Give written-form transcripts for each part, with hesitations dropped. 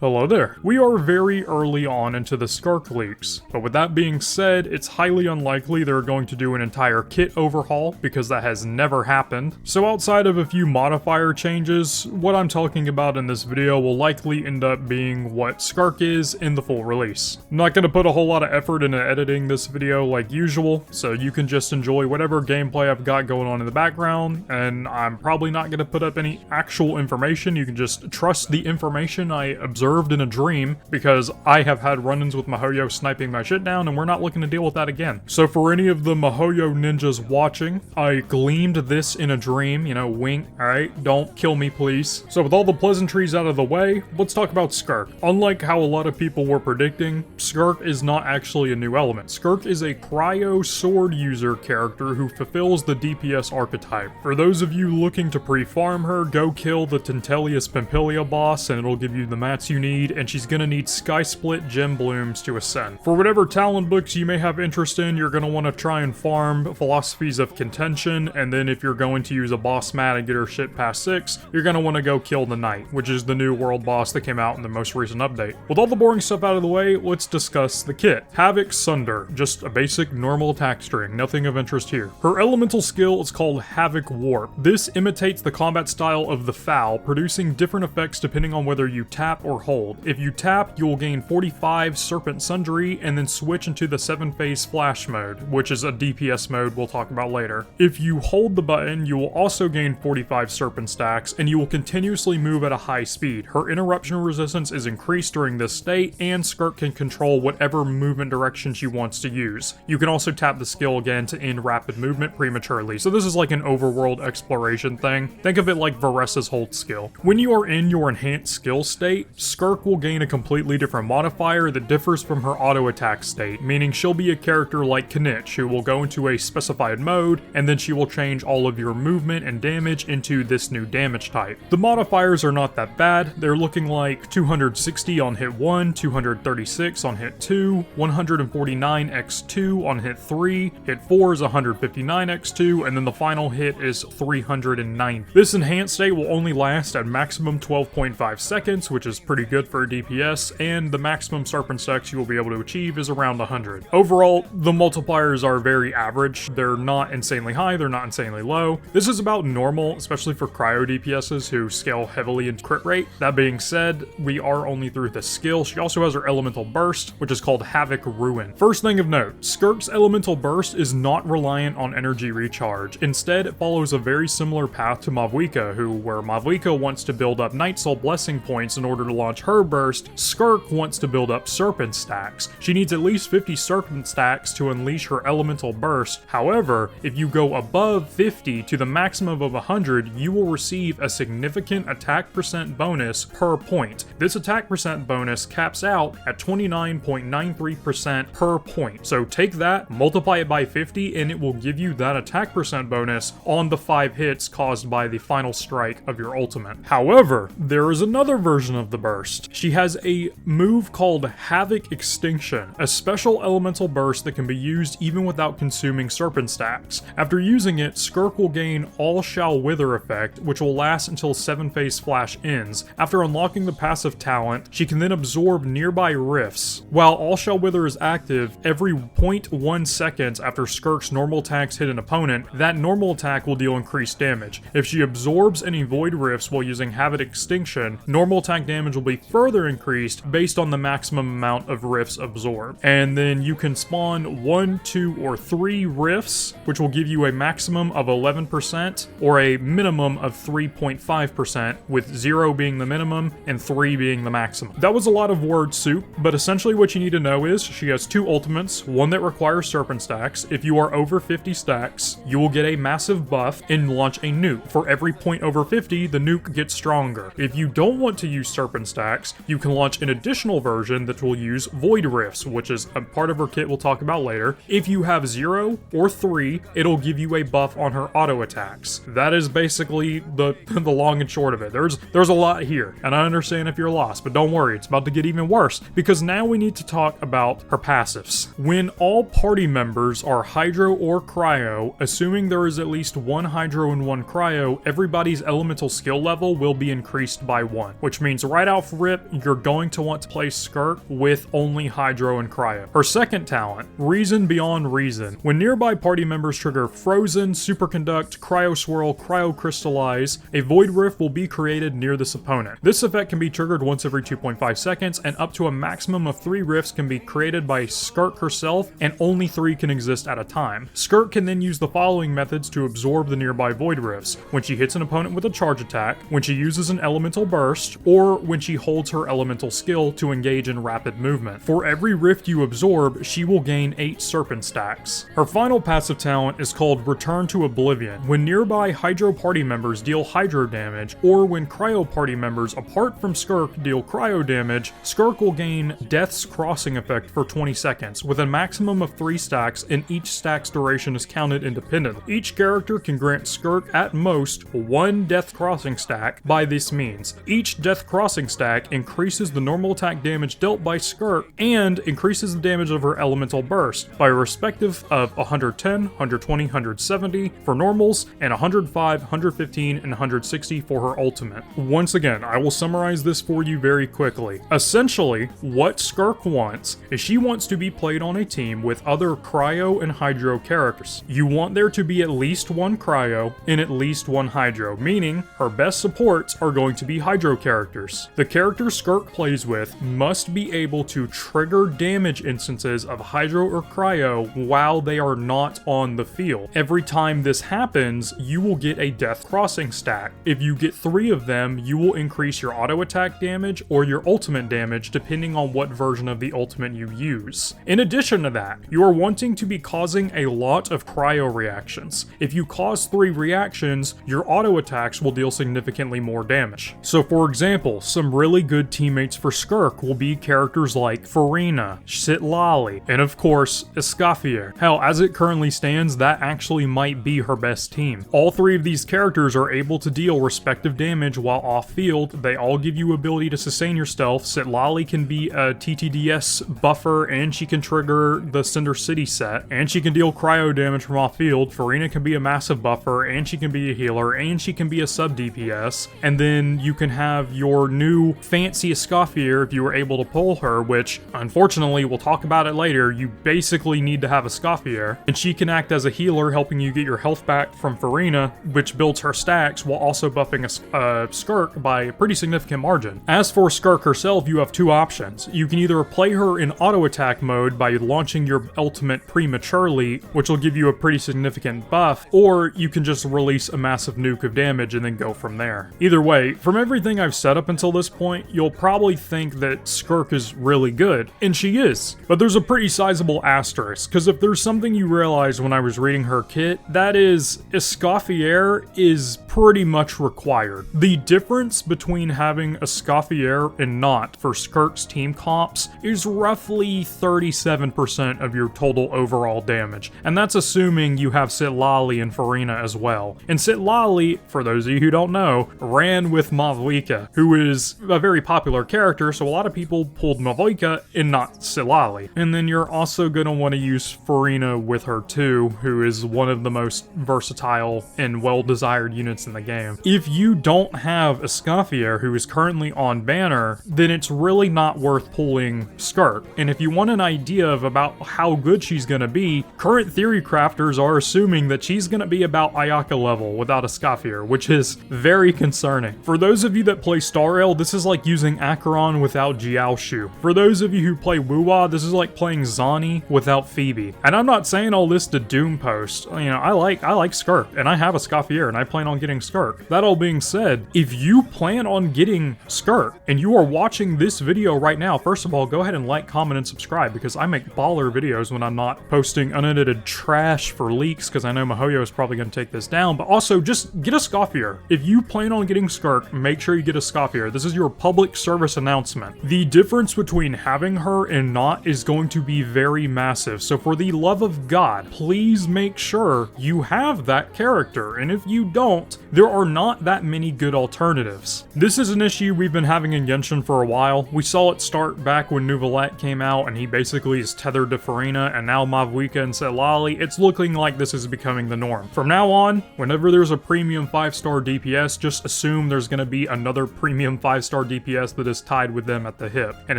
Hello there. We are very early on into the Skirk leaks, but with that being said, it's highly unlikely they're going to do an entire kit overhaul because that has never happened. So outside of a few modifier changes, what I'm talking about in this video will likely end up being what Skirk is in the full release. I'm not going to put a whole lot of effort into editing this video like usual, so you can just enjoy whatever gameplay I've got going on in the background, and I'm probably not going to put up any actual information. You can just trust the information I observed in a dream, because I have had run-ins with Mihoyo sniping my shit down, and we're not looking to deal with that again. So for any of the Mihoyo ninjas watching, I gleamed this in a dream, you know, wink, alright? Don't kill me, please. So with all the pleasantries out of the way, let's talk about Skirk. Unlike how a lot of people were predicting, Skirk is not actually a new element. Skirk is a cryo sword user character who fulfills the DPS archetype. For those of you looking to pre-farm her, go kill the Tintelius Pimpilia boss and it'll give you the mats you need, and she's gonna need Sky Split Gem Blooms to ascend. For whatever talent books you may have interest in, you're gonna want to try and farm Philosophies of Contention, and then if you're going to use a boss mat and get her shit past 6, you're gonna want to go kill the Knight, which is the new world boss that came out in the most recent update. With all the boring stuff out of the way, let's discuss the kit. Havoc Sunder, just a basic normal attack string, nothing of interest here. Her elemental skill is called Havoc Warp. This imitates the combat style of the Foul, producing different effects depending on whether you tap or hold. If you tap, you will gain 45 Serpent Sundry and then switch into the 7-phase flash mode, which is a DPS mode we'll talk about later. If you hold the button, you will also gain 45 Serpent stacks, and you will continuously move at a high speed. Her interruption resistance is increased during this state, and Skirk can control whatever movement direction she wants to use. You can also tap the skill again to end rapid movement prematurely, so this is like an overworld exploration thing. Think of it like Varessa's hold skill. When you are in your enhanced skill state, Skirk will gain a completely different modifier that differs from her auto attack state, meaning she'll be a character like Knitch, who will go into a specified mode, and then she will change all of your movement and damage into this new damage type. The modifiers are not that bad. They're looking like 260 on hit 1, 236 on hit 2, 149 x2 on hit 3, hit 4 is 159 x2, and then the final hit is 390. This enhanced state will only last at maximum 12.5 seconds, which is pretty good for a DPS, and the maximum Serpent stacks you will be able to achieve is around 100. Overall, the multipliers are very average. They're not insanely high, they're not insanely low. This is about normal, especially for cryo DPSs who scale heavily into crit rate. That being said, we are only through the skill. She also has her elemental burst, which is called Havoc Ruin. First thing of note, Skirk's elemental burst is not reliant on energy recharge. Instead, it follows a very similar path to Mavwika, where Mavwika wants to build up Night Soul Blessing points in order to launch her burst. Skirk wants to build up Serpent stacks. She needs at least 50 Serpent stacks to unleash her elemental burst. However, if you go above 50 to the maximum of 100, you will receive a significant attack percent bonus per point. This attack percent bonus caps out at 29.93% per point. So take that, multiply it by 50, and it will give you that attack percent bonus on the 5 hits caused by the final strike of your ultimate. However, there is another version of the burst. She has a move called Havoc Extinction, a special elemental burst that can be used even without consuming Serpent stacks. After using it, Skirk will gain All Shall Wither effect, which will last until 7-phase flash ends. After unlocking the passive talent, she can then absorb nearby rifts. While All Shall Wither is active, every 0.1 seconds after Skirk's normal attacks hit an opponent, that normal attack will deal increased damage. If she absorbs any void rifts while using Havoc Extinction, normal attack damage will be further increased based on the maximum amount of rifts absorbed. And then you can spawn 1, 2, or 3 rifts, which will give you a maximum of 11% or a minimum of 3.5%, with 0 being the minimum and 3 being the maximum. That was a lot of word soup, but essentially what you need to know is she has 2 ultimates, one that requires Serpent stacks. If you are over 50 stacks, you will get a massive buff and launch a nuke. For every point over 50, the nuke gets stronger. If you don't want to use Serpent stacks, you can launch an additional version that will use Void Rifts, which is a part of her kit we'll talk about later. If you have 0 or 3, it'll give you a buff on her auto attacks. That is basically the long and short of it. There's a lot here, and I understand if you're lost, but don't worry, it's about to get even worse, because now we need to talk about her passives. When all party members are Hydro or Cryo, assuming there is at least one Hydro and one Cryo, everybody's elemental skill level will be increased by 1, which means right out off rip, you're going to want to play Skirk with only Hydro and Cryo. Her second talent, Reason Beyond Reason. When nearby party members trigger Frozen, Superconduct, Cryo Swirl, Cryo Crystallize, a Void Rift will be created near this opponent. This effect can be triggered once every 2.5 seconds, and up to a maximum of 3 rifts can be created by Skirk herself, and only 3 can exist at a time. Skirk can then use the following methods to absorb the nearby Void Rifts: when she hits an opponent with a charge attack, when she uses an elemental burst, or when she holds her elemental skill to engage in rapid movement. For every rift you absorb, she will gain 8 serpent stacks. Her final passive talent is called Return to Oblivion. When nearby Hydro party members deal Hydro damage, or when Cryo party members apart from Skirk deal Cryo damage, Skirk will gain Death's Crossing effect for 20 seconds, with a maximum of 3 stacks, and each stack's duration is counted independently. Each character can grant Skirk at most 1 Death Crossing stack by this means. Each Death Crossing stack increases the normal attack damage dealt by Skirk and increases the damage of her elemental burst by a respective of 110, 120, 170 for normals, and 105, 115, and 160 for her ultimate. Once again, I will summarize this for you very quickly. Essentially, what Skirk wants is she wants to be played on a team with other Cryo and Hydro characters. You want there to be at least 1 Cryo and at least 1 Hydro, meaning her best supports are going to be Hydro characters. The character Skirk plays with must be able to trigger damage instances of Hydro or Cryo while they are not on the field. Every time this happens, you will get a Death Crossing stack. If you get 3 of them, you will increase your auto attack damage or your ultimate damage depending on what version of the ultimate you use. In addition to that, you are wanting to be causing a lot of Cryo reactions. If you cause 3 reactions, your auto attacks will deal significantly more damage. So for example, some really good teammates for Skirk will be characters like Farina, Sitlali, and of course, Escoffier. Hell, as it currently stands, that actually might be her best team. All 3 of these characters are able to deal respective damage while off field. They all give you ability to sustain your stealth. Sitlali can be a TTDS buffer, and she can trigger the Cinder City set, and she can deal Cryo damage from off field. Farina can be a massive buffer, and she can be a healer, and she can be a sub DPS. And then you can have your new fancy Escoffier if you were able to pull her, which unfortunately, we'll talk about it later, you basically need to have a Escoffier, and she can act as a healer, helping you get your health back from Farina, which builds her stacks while also buffing a Skirk by a pretty significant margin. As for Skirk herself, you have 2 options. You can either play her in auto attack mode by launching your ultimate prematurely, which will give you a pretty significant buff, or you can just release a massive nuke of damage and then go from there. Either way, from everything I've said up until this point, you'll probably think that Skirk is really good, and she is. But there's a pretty sizable asterisk, because if there's something you realized when I was reading her kit, that is, Escoffier is pretty much required. The difference between having Escoffier and not for Skirk's team comps is roughly 37% of your total overall damage, and that's assuming you have Sitlali and Farina as well. And Sitlali, for those of you who don't know, ran with Mavwika, who is a very popular character, so a lot of people pulled Mavwika and not Sitlali. And then you're also going to want to use Farina with her too, who is one of the most versatile and well-desired units in the game. If you don't have Escoffier, who is currently on banner, then it's really not worth pulling Skirk. And if you want an idea of about how good she's going to be, current theory crafters are assuming that she's going to be about Ayaka level without Escoffier, which is very concerning. For those of you that play Star Rail, this is like using Acheron without Jiaoshu. For those of you who play Wuwa, this is like playing Zani without Phoebe. And I'm not saying all this to doom post. You know, I like Skirk, and I have a Escoffier, and I plan on getting Skirk. That all being said, if you plan on getting Skirk, and you are watching this video right now, first of all, go ahead and like, comment, and subscribe, because I make baller videos when I'm not posting unedited trash for leaks, because I know Mihoyo is probably going to take this down, but also just get a Escoffier. If you plan on getting Skirk, make sure you get a Escoffier. This is your public service announcement. The difference between having her and not is going to be very massive, so for the love of God, please make sure you have that character, and if you don't, there are not that many good alternatives. This is an issue we've been having in Genshin for a while. We saw it start back when Neuvillette came out, and he basically is tethered to Farina, and now Mavwika and Sitlali. It's looking like this is becoming the norm. From now on, whenever there's a premium 5-star DPS, just assume there's going to be another premium 5-star 5-star DPS that is tied with them at the hip. And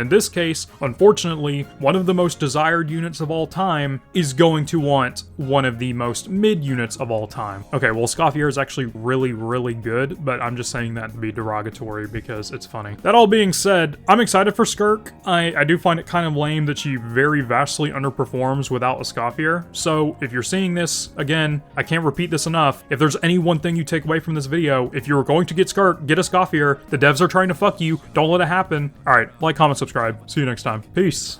in this case, unfortunately, one of the most desired units of all time is going to want one of the most mid units of all time. Okay, well, Scoffier is actually really, really good, but I'm just saying that to be derogatory because it's funny. That all being said, I'm excited for Skirk. I do find it kind of lame that she very vastly underperforms without a Scoffier. So if you're seeing this, again, I can't repeat this enough. If there's any one thing you take away from this video, if you're going to get Skirk, get a Scoffier. The devs are trying to fuck you. Don't let it happen. All right, like, comment, subscribe. See you next time. Peace.